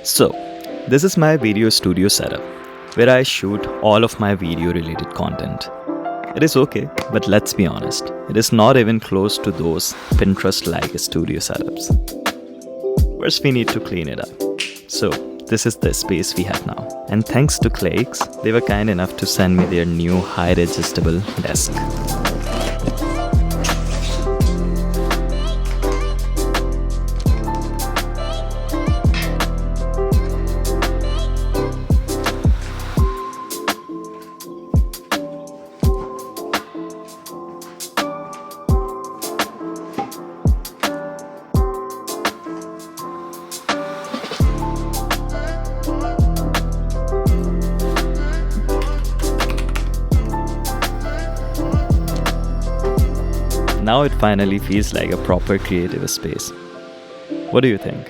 So, this is my video studio setup where I shoot all of my video related content. It is okay, but let's be honest, it is not even close to those Pinterest like studio setups. First, we need to clean it up. So, this is the space we have now. And thanks to Clayx, they were kind enough to send me their new height adjustable desk. Now it finally feels like a proper creative space. What do you think?